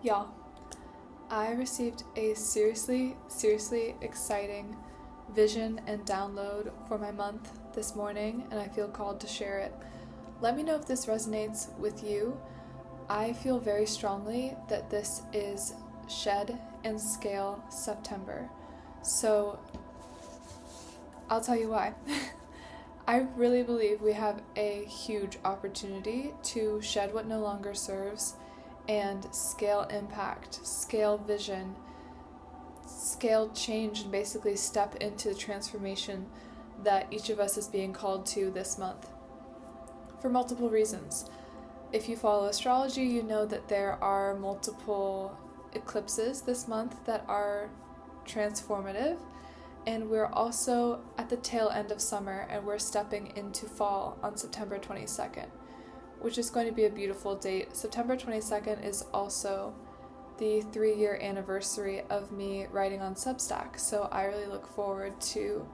Y'all, I received a seriously exciting vision and download for my month this morning, and I feel called to share it. Let me know if this resonates with you. I feel very strongly that this is Shed and Scale September. So I'll tell you why. I really believe we have a huge opportunity to shed what no longer serves and scale impact, scale vision, scale change, and basically step into the transformation that each of us is being called to this month. For multiple reasons. If you follow astrology, you know that there are multiple eclipses this month that are transformative, and we're also at the tail end of summer and we're stepping into fall on September 22nd. Which is going to be a beautiful date. September 22nd is also the 3-year anniversary of me writing on Substack, so I really look forward to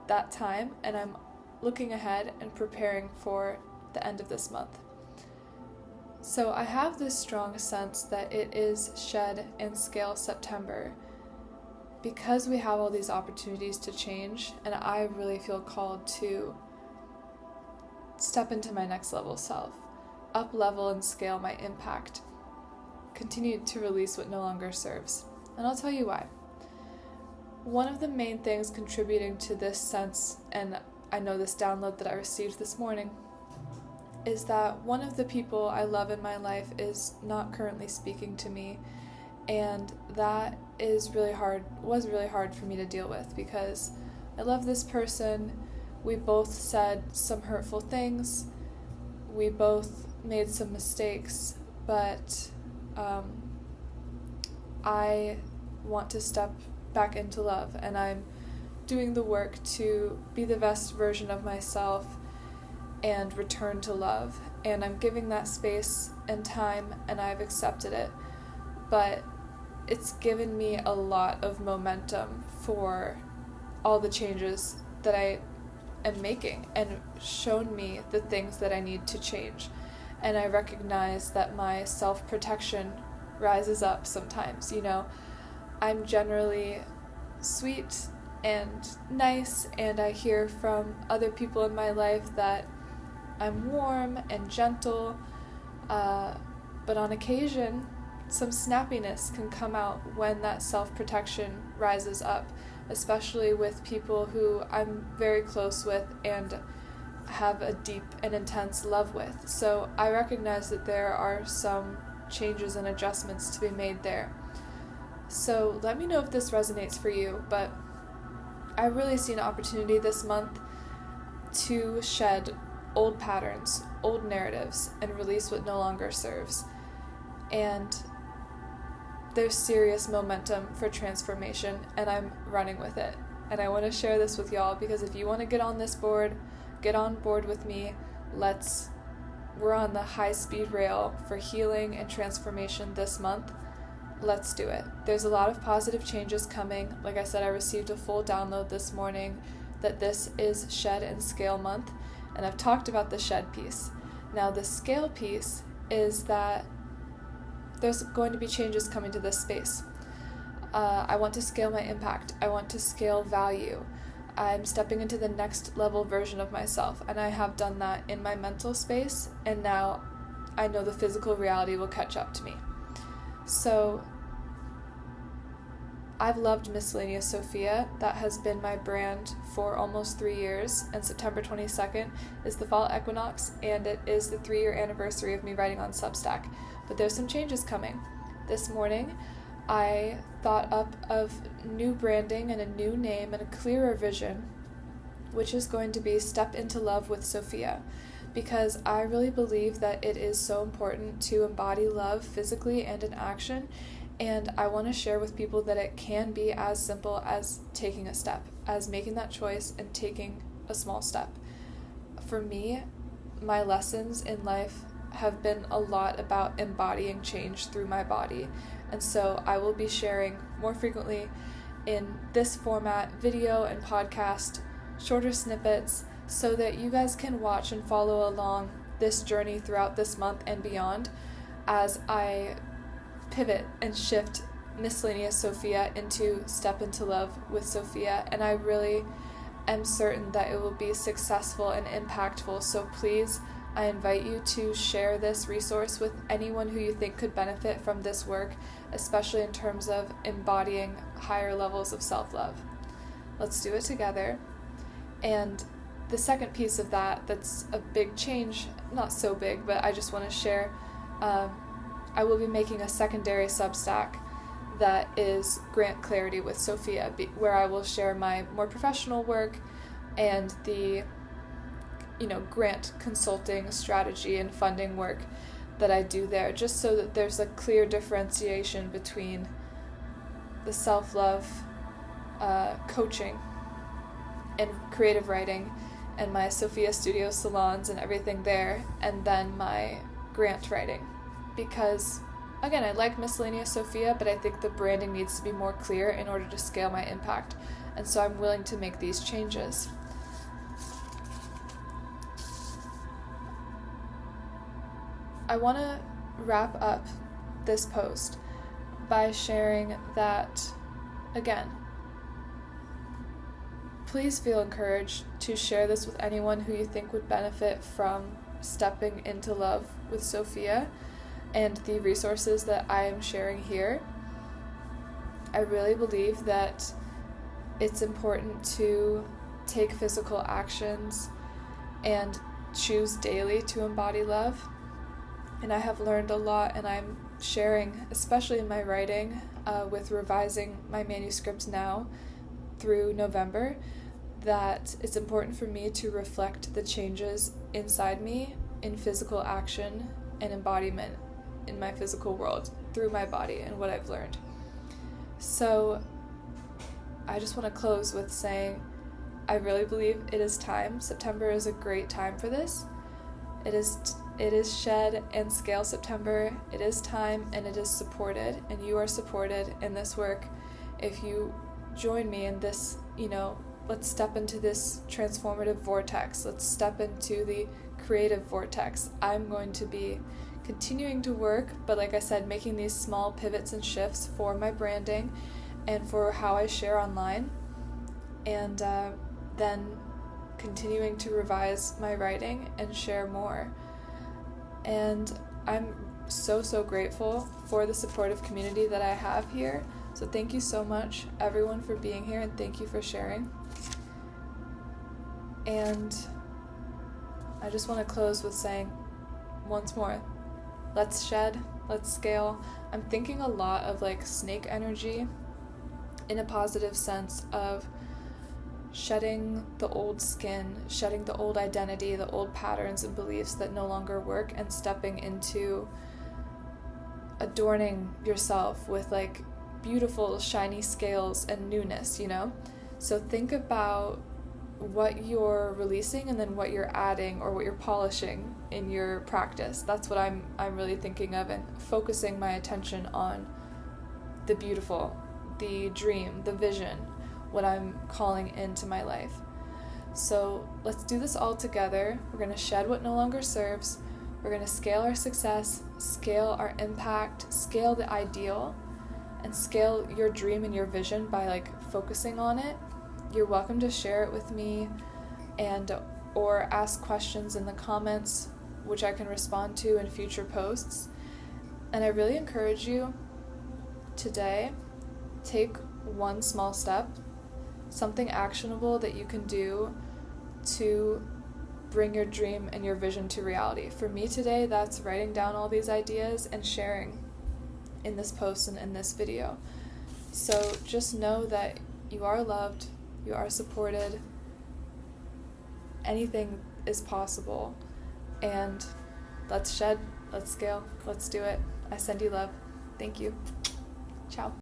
that time, and I'm looking ahead and preparing for the end of this month. So I have this strong sense that it is Shed and Scale September because we have all these opportunities to change, and I really feel called to step into my next level self, up level and scale my impact, continue to release what no longer serves. And I'll tell you why. One of the main things contributing to this sense, and I know this download that I received this morning, is that one of the people I love in my life is not currently speaking to me, and that was really hard for me to deal with because I love this person. We both said some hurtful things, we both made some mistakes, but I want to step back into love, and I'm doing the work to be the best version of myself and return to love, and I'm giving that space and time, and I've accepted it, but it's given me a lot of momentum for all the changes that I am making and shown me the things that I need to change. And I recognize that my self-protection rises up sometimes. I'm generally sweet and nice, and I hear from other people in my life that I'm warm and gentle, but on occasion some snappiness can come out when that self-protection rises up, especially with people who I'm very close with and have a deep and intense love with. So I recognize that there are some changes and adjustments to be made there. So let me know if this resonates for you, but I really see an opportunity this month to shed old patterns, old narratives, and release what no longer serves. And there's serious momentum for transformation, and I'm running with it. And I want to share this with y'all because if you want to get on board with me. We're on the high-speed rail for healing and transformation this month. Let's do it. There's a lot of positive changes coming. Like I said, I received a full download this morning that this is Shed and Scale month, and I've talked about the shed piece. Now the scale piece is that there's going to be changes coming to this space. I want to scale my impact. I want to scale value. I'm stepping into the next level version of myself, and I have done that in my mental space, and now I know the physical reality will catch up to me. So I've loved Miscellaneous Sophia. That has been my brand for almost 3 years, and September 22nd is the fall equinox, and it is the 3-year anniversary of me writing on Substack. But there's some changes coming. This morning, I thought up of new branding and a new name and a clearer vision, which is going to be Step into Love with Sophia, because I really believe that it is so important to embody love physically and in action, and I want to share with people that it can be as simple as taking a step, as making that choice and taking a small step. For me, my lessons in life have been a lot about embodying change through my body, and so I will be sharing more frequently in this format, video and podcast, shorter snippets, so that you guys can watch and follow along this journey throughout this month and beyond as I pivot and shift Miscellaneous Sophia into Step into Love with Sophia, and I really am certain that it will be successful and impactful. So please, I invite you to share this resource with anyone who you think could benefit from this work, especially in terms of embodying higher levels of self-love. Let's do it together. And the second piece of that's a big change, not so big, but I just want to share, I will be making a secondary Substack that is Grant Clarity with Sophia, where I will share my more professional work and the grant consulting strategy and funding work that I do there, just so that there's a clear differentiation between the self-love coaching and creative writing and my Sophia Studio salons and everything there, and then my grant writing. Because, again, I like Miscellaneous Sophia, but I think the branding needs to be more clear in order to scale my impact, and so I'm willing to make these changes. I want to wrap up this post by sharing that, again, please feel encouraged to share this with anyone who you think would benefit from stepping into love with Sophia and the resources that I am sharing here. I really believe that it's important to take physical actions and choose daily to embody love. And I have learned a lot, and I'm sharing, especially in my writing, with revising my manuscript now through November, that it's important for me to reflect the changes inside me in physical action and embodiment in my physical world through my body and what I've learned. So I just want to close with saying I really believe it is time. September is a great time for this. It is Shed and Scale September. It is time, and it is supported, and you are supported in this work if you join me in this, let's step into this transformative vortex. Let's step into the creative vortex. I'm going to be continuing to work, but like I said, making these small pivots and shifts for my branding and for how I share online, and then continuing to revise my writing and share more. And I'm so grateful for the supportive community that I have here. So thank you so much, everyone, for being here, and thank you for sharing. And I just want to close with saying once more, let's shed, let's scale. I'm thinking a lot of like snake energy in a positive sense of shedding the old skin, shedding the old identity, the old patterns and beliefs that no longer work, and stepping into adorning yourself with like beautiful shiny scales and newness, So think about what you're releasing and then what you're adding or what you're polishing in your practice. That's what I'm really thinking of, and focusing my attention on the beautiful, the dream, the vision, what I'm calling into my life. So let's do this all together. We're going to shed what no longer serves. We're going to scale our success, scale our impact, scale the ideal, and scale your dream and your vision by like focusing on it. You're welcome to share it with me or ask questions in the comments, which I can respond to in future posts. And I really encourage you today, take one small step, something actionable that you can do to bring your dream and your vision to reality. For me today, that's writing down all these ideas and sharing in this post and in this video. So just know that you are loved, you are supported, anything is possible, and let's shed, let's scale, let's do it. I send you love. Thank you. Ciao.